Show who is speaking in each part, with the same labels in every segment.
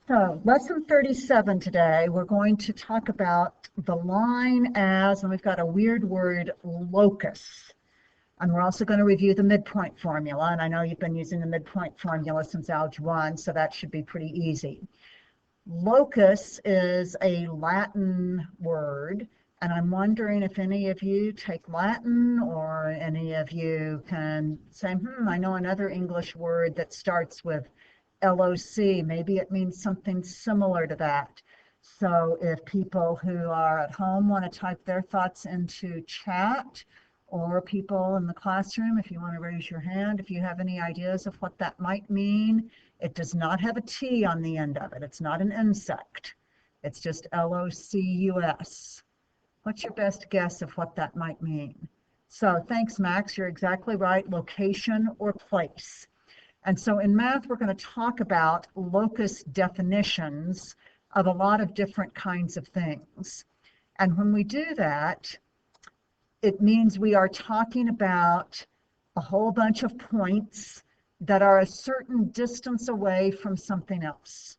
Speaker 1: So, lesson 37 today, we're going to talk about the line as, and we've got a weird word, locus. And we're also going to review the midpoint formula. And I know you've been using the midpoint formula since Algebra 1, so that should be pretty easy. Locus is a Latin word, and I'm wondering if any of you take Latin or any of you can say, I know another English word that starts with LOC. Maybe it means something similar to that. So if people who are at home want to type their thoughts into chat, or people in the classroom, if you want to raise your hand, if you have any ideas of what that might mean. It does not have a T on the end of it. It's not an insect. It's just LOCUS. What's your best guess of what that might mean? So thanks, Max. You're exactly right. Location or place. And so in math, we're going to talk about locus definitions of a lot of different kinds of things. And when we do that, it means we are talking about a whole bunch of points that are a certain distance away from something else.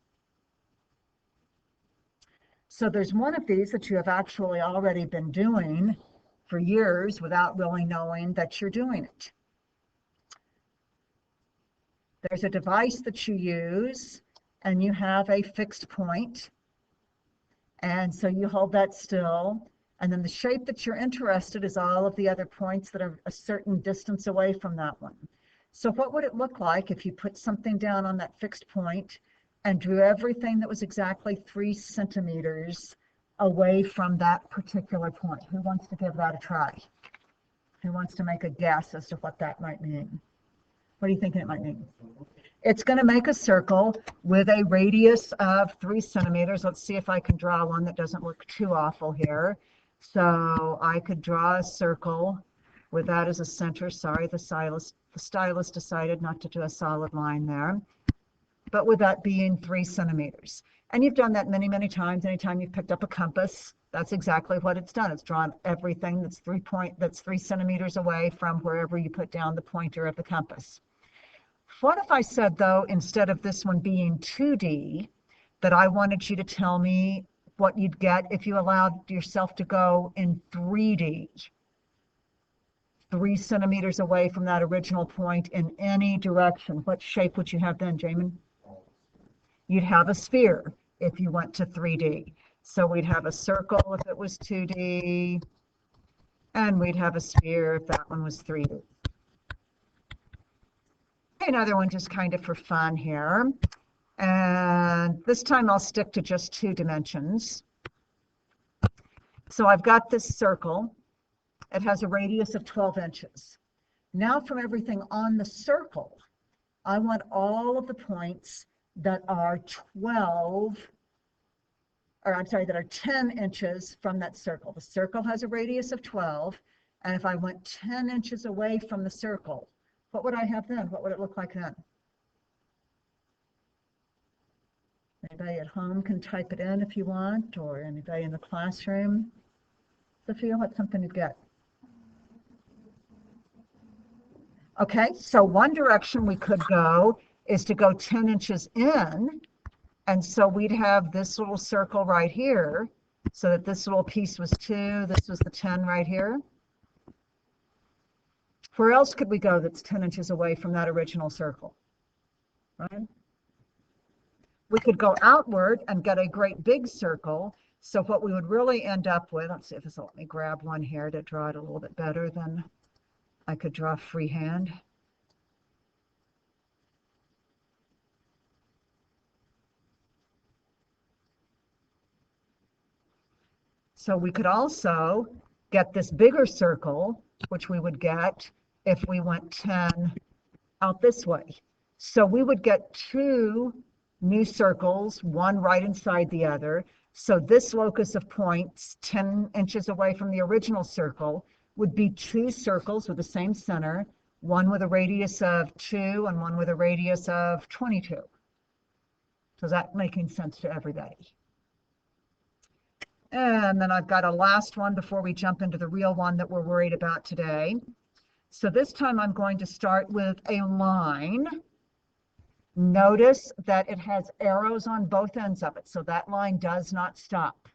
Speaker 1: So there's one of these that you have actually already been doing for years without really knowing that you're doing it. There's a device that you use and you have a fixed point. And so you hold that still. And then the shape that you're interested in is all of the other points that are a certain distance away from that one. So what would it look like if you put something down on that fixed point and drew everything that was exactly 3 centimeters away from that particular point? Who wants to give that a try? Who wants to make a guess as to what that might mean? What are you thinking it might mean? It's going to make a circle with a radius of 3 centimeters. Let's see if I can draw one that doesn't look too awful here. So I could draw a circle with that as a center. Sorry, the stylus decided not to do a solid line there. But with that being 3 centimeters. And you've done that many, many times. Anytime you've picked up a compass, that's exactly what it's done. It's drawn everything that's 3 centimeters away from wherever you put down the pointer of the compass. What if I said, though, instead of this one being 2D, that I wanted you to tell me what you'd get if you allowed yourself to go in 3D, 3 centimeters away from that original point in any direction? What shape would you have then, Jamin? You'd have a sphere if you went to 3D. So we'd have a circle if it was 2D, and we'd have a sphere if that one was 3D. Another one just kind of for fun here. And this time I'll stick to just 2 dimensions. So I've got this circle. It has a radius of 12 inches. Now from everything on the circle, I want all of the points that are 10 inches from that circle. The circle has a radius of 12. And if I went 10 inches away from the circle, what would I have then? What would it look like then? Anybody at home can type it in if you want, or anybody in the classroom. Sophia, what's something to get? Okay, so one direction we could go is to go 10 inches in, and so we'd have this little circle right here, so that this little piece was 2, this was the 10 right here. Where else could we go that's 10 inches away from that original circle? Right? We could go outward and get a great big circle. So what we would really end up with, let's see if this will let me grab one here to draw it a little bit better than I could draw freehand. So we could also get this bigger circle, which we would get if we went 10 out this way. So we would get 2 new circles, one right inside the other. So this locus of points 10 inches away from the original circle would be 2 circles with the same center, one with a radius of 2 and one with a radius of 22. So is that making sense to everybody? And then I've got a last one before we jump into the real one that we're worried about today. So this time I'm going to start with a line. Notice that it has arrows on both ends of it, so that line does not stop.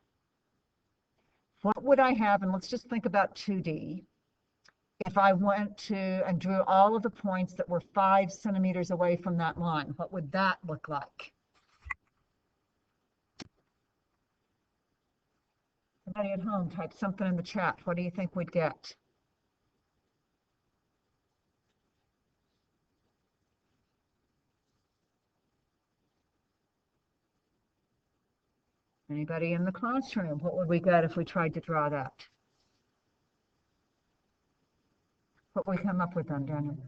Speaker 1: What would I have, and let's just think about 2D, if I went to and drew all of the points that were 5 centimeters away from that line? What would that look like? Somebody at home, type something in the chat. What do you think we'd get? Anybody in the classroom, what would we get if we tried to draw that? What would we come up with then, Daniel?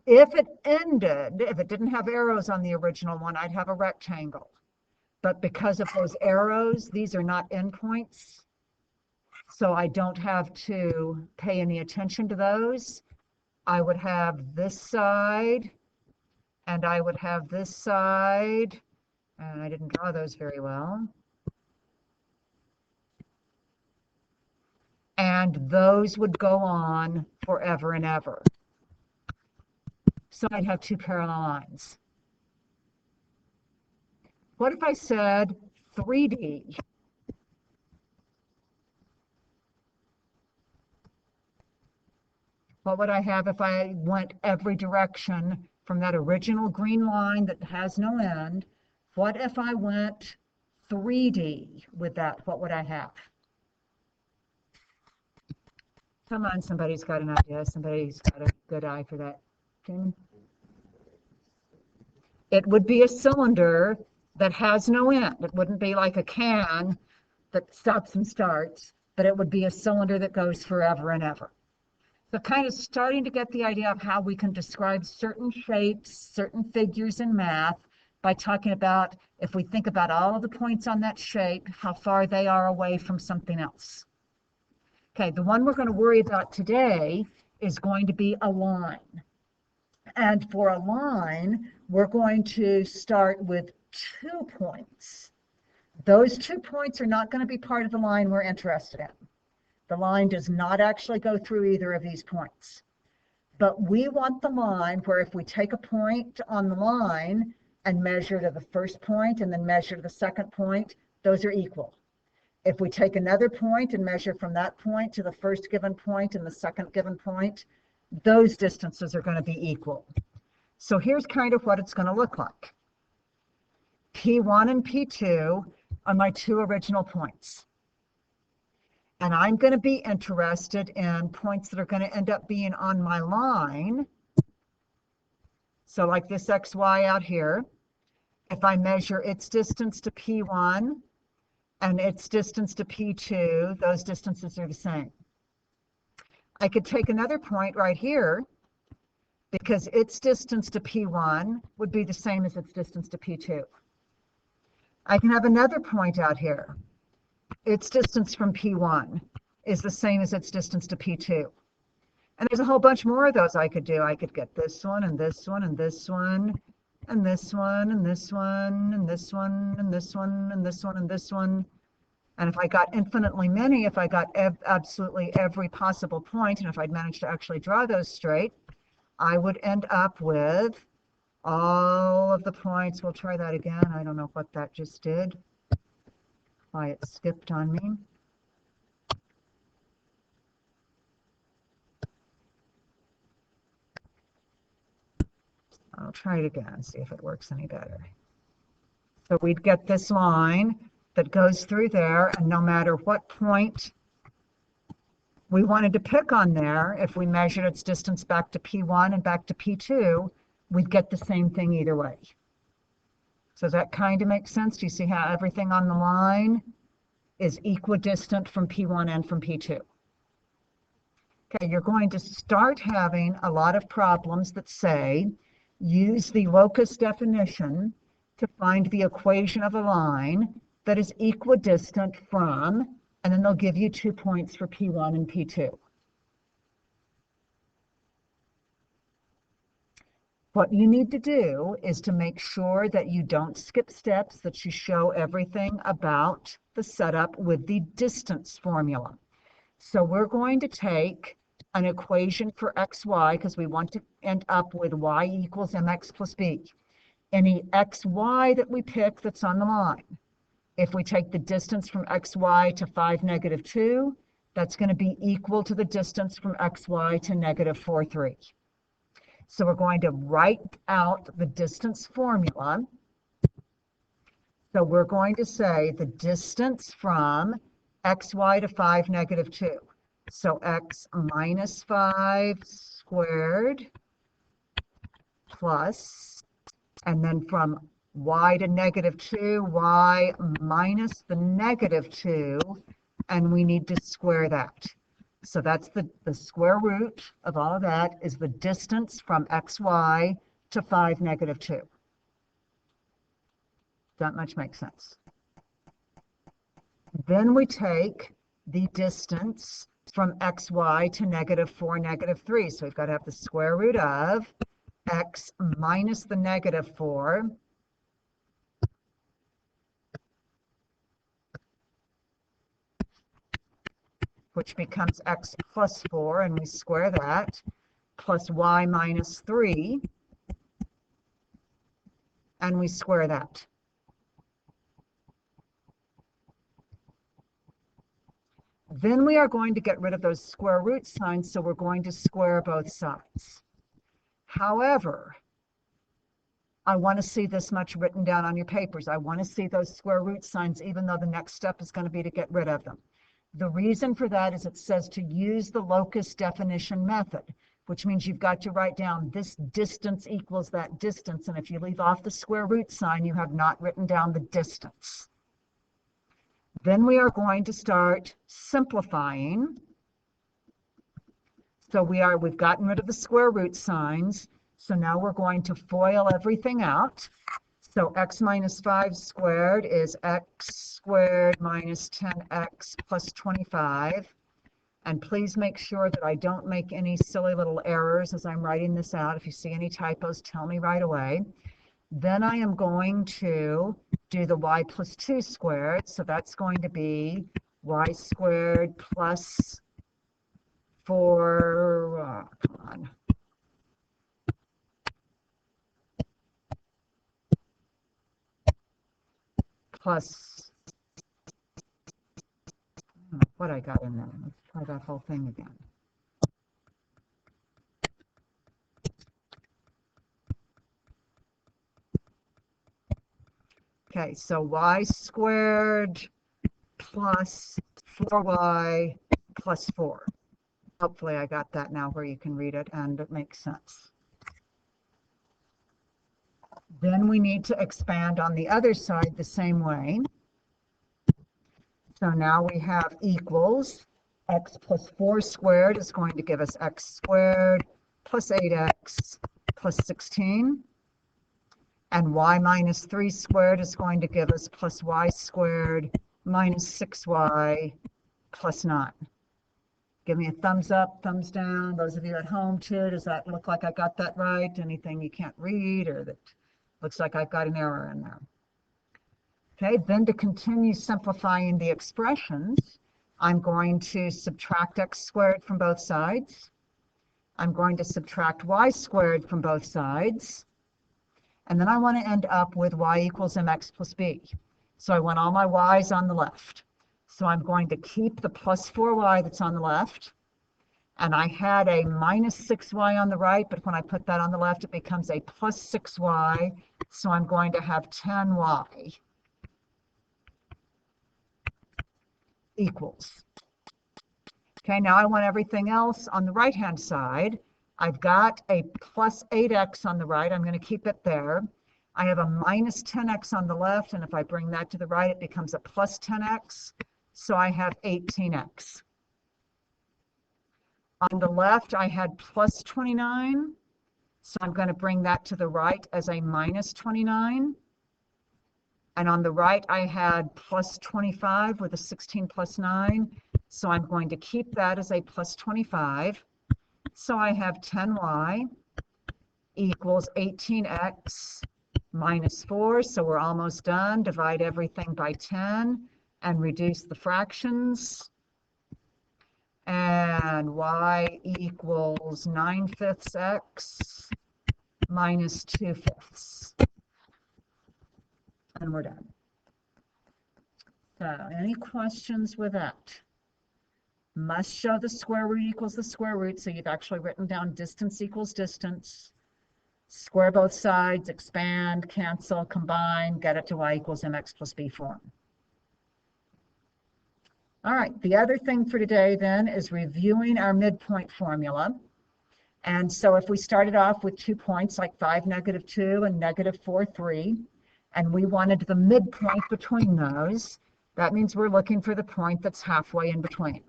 Speaker 1: If it didn't have arrows on the original one, I'd have a rectangle. But because of those arrows, these are not endpoints, so I don't have to pay any attention to those. I would have this side, and I would have this side, and I didn't draw those very well. And those would go on forever and ever. So I'd have 2 parallel lines. What if I said 3D? What would I have if I went every direction from that original green line that has no end? What if I went 3D with that? What would I have? Come on, somebody's got an idea. Somebody's got a good eye for that. Damon? It would be a cylinder that has no end. It wouldn't be like a can that stops and starts, but it would be a cylinder that goes forever and ever. So kind of starting to get the idea of how we can describe certain shapes, certain figures in math by talking about, if we think about all of the points on that shape, how far they are away from something else. Okay, the one we're going to worry about today is going to be a line. And for a line, we're going to start with 2 points. Those 2 points are not going to be part of the line we're interested in. The line does not actually go through either of these points. But we want the line where if we take a point on the line and measure to the first point and then measure to the second point, those are equal. If we take another point and measure from that point to the first given point and the second given point, those distances are going to be equal. So here's kind of what it's going to look like. P1 and P2 are my 2 original points. And I'm going to be interested in points that are going to end up being on my line. So like this XY out here, if I measure its distance to P1 and its distance to P2, those distances are the same. I could take another point right here because its distance to P1 would be the same as its distance to P2. I can have another point out here. Its distance from P1 is the same as its distance to P2. And there's a whole bunch more of those I could do. I could get this one and this one and this one and this one and this one and this one and this one and this one and this one. And if I got infinitely many, if I got absolutely every possible point, and if I'd managed to actually draw those straight, I would end up with all of the points. We'll try that again. I don't know what that just did. Why it skipped on me. I'll try it again, see if it works any better. So we'd get this line that goes through there, and no matter what point we wanted to pick on there, if we measured its distance back to P1 and back to P2, we'd get the same thing either way. So that kind of makes sense. Do you see how everything on the line is equidistant from P1 and from P2? Okay, you're going to start having a lot of problems that say, use the locus definition to find the equation of a line that is equidistant from, and then they'll give you 2 points for P1 and P2. What you need to do is to make sure that you don't skip steps, that you show everything about the setup with the distance formula. So we're going to take an equation for xy because we want to end up with y equals mx plus b. Any xy that we pick that's on the line, if we take the distance from xy to 5, -2, that's going to be equal to the distance from xy to -4, 3. So we're going to write out the distance formula. So we're going to say the distance from xy to 5, -2. So x minus 5 squared plus, and then from y to -2, y minus the -2, and we need to square that. So that's the square root of all of that is the distance from xy to 5, -2. That much makes sense. Then we take the distance from xy to -4, -3. So we've got to have the square root of x minus the -4 which becomes x plus 4, and we square that, plus y minus 3, and we square that. Then we are going to get rid of those square root signs, so we're going to square both sides. However, I want to see this much written down on your papers. I want to see those square root signs, even though the next step is going to be to get rid of them. The reason for that is it says to use the locus definition method, which means you've got to write down this distance equals that distance. And if you leave off the square root sign, you have not written down the distance. Then we are going to start simplifying. So we've gotten rid of the square root signs. So now we're going to FOIL everything out. So x minus 5 squared is x squared minus 10x plus 25. And please make sure that I don't make any silly little errors as I'm writing this out. If you see any typos, tell me right away. Then I am going to do the y plus 2 squared. So that's going to be y squared plus 4, come on. Plus, I don't know what I got in there. Let's try that whole thing again. Okay, so y squared plus 4y plus 4. Hopefully I got that now where you can read it and it makes sense. Then we need to expand on the other side the same way. So now we have equals x plus 4 squared is going to give us x squared plus 8x plus 16. And y minus 3 squared is going to give us plus y squared minus 6y plus 9. Give me a thumbs up, thumbs down. Those of you at home too, does that look like I got that right? Anything you can't read or that looks like I've got an error in there? Okay, then to continue simplifying the expressions, I'm going to subtract x squared from both sides. I'm going to subtract y squared from both sides. And then I want to end up with y equals mx plus b. So I want all my y's on the left. So I'm going to keep the plus 4y that's on the left. And I had a minus 6y on the right, but when I put that on the left, it becomes a plus 6y. So I'm going to have 10y equals. Okay, now I want everything else on the right-hand side. I've got a plus 8x on the right. I'm going to keep it there. I have a minus 10x on the left, and if I bring that to the right, it becomes a plus 10x. So I have 18x. On the left, I had plus 29. So I'm going to bring that to the right as a minus 29. And on the right, I had plus 25 with a 16 plus 9. So I'm going to keep that as a plus 25. So I have 10y equals 18x minus 4. So we're almost done. Divide everything by 10 and reduce the fractions. and y equals 9/5 x minus 2/5. And we're done. So any questions with that? Must show the square root equals the square root. So you've actually written down distance equals distance. Square both sides, expand, cancel, combine, get it to y equals mx plus b form. All right, the other thing for today then is reviewing our midpoint formula. And so if we started off with 2 points like 5, -2 and -4, 3, and we wanted the midpoint between those, that means we're looking for the point that's halfway in between.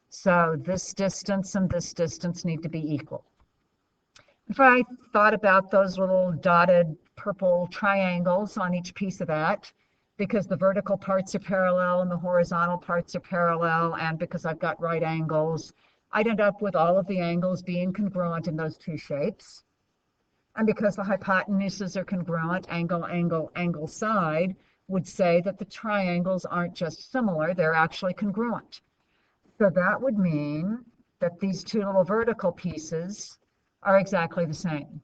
Speaker 1: So this distance and this distance need to be equal. If I thought about those little dotted purple triangles on each piece of that, because the vertical parts are parallel and the horizontal parts are parallel, and because I've got right angles, I'd end up with all of the angles being congruent in those two shapes. And because the hypotenuses are congruent, angle, angle, angle, side, would say that the triangles aren't just similar, they're actually congruent. So that would mean that these two little vertical pieces are exactly the same.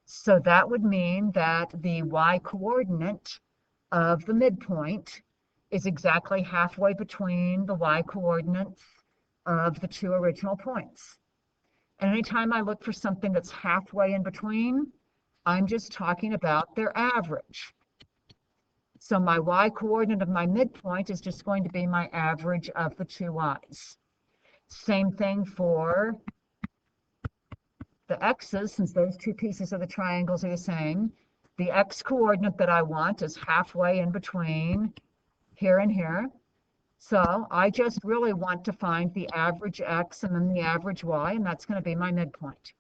Speaker 1: So that would mean that the y coordinate of the midpoint is exactly halfway between the y coordinates of the two original points. And anytime I look for something that's halfway in between, I'm just talking about their average. So my y coordinate of my midpoint is just going to be my average of the two y's. Same thing for the x's, since those two pieces of the triangles are the same. The x coordinate that I want is halfway in between here and here. So I just really want to find the average x and then the average y, and that's going to be my midpoint.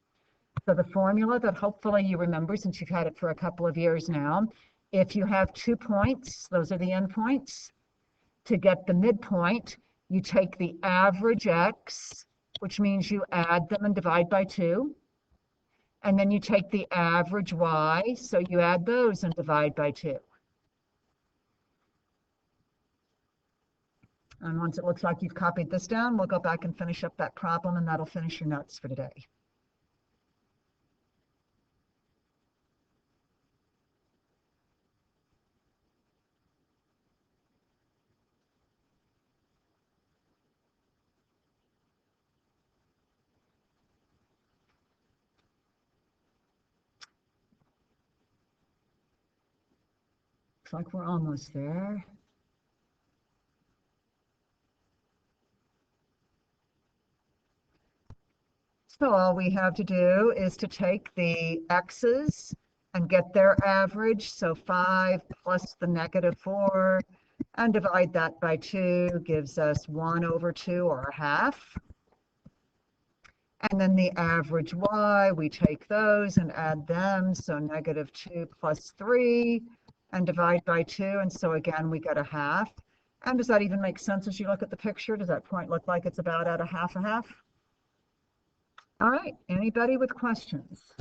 Speaker 1: So the formula that hopefully you remember, since you've had it for a couple of years now, if you have 2 points, those are the endpoints. To get the midpoint, you take the average x, which means you add them and divide by 2. And then you take the average y, so you add those and divide by 2. And once it looks like you've copied this down, we'll go back and finish up that problem, and that'll finish your notes for today. Looks like we're almost there. So all we have to do is to take the x's and get their average. So 5 plus the -4 and divide that by 2 gives us 1/2 or 1/2. And then the average y, we take those and add them. So -2 plus 3 and divide by 2. And so again, we get 1/2. And does that even make sense as you look at the picture? Does that point look like it's about at 1/2, 1/2? All right, anybody with questions?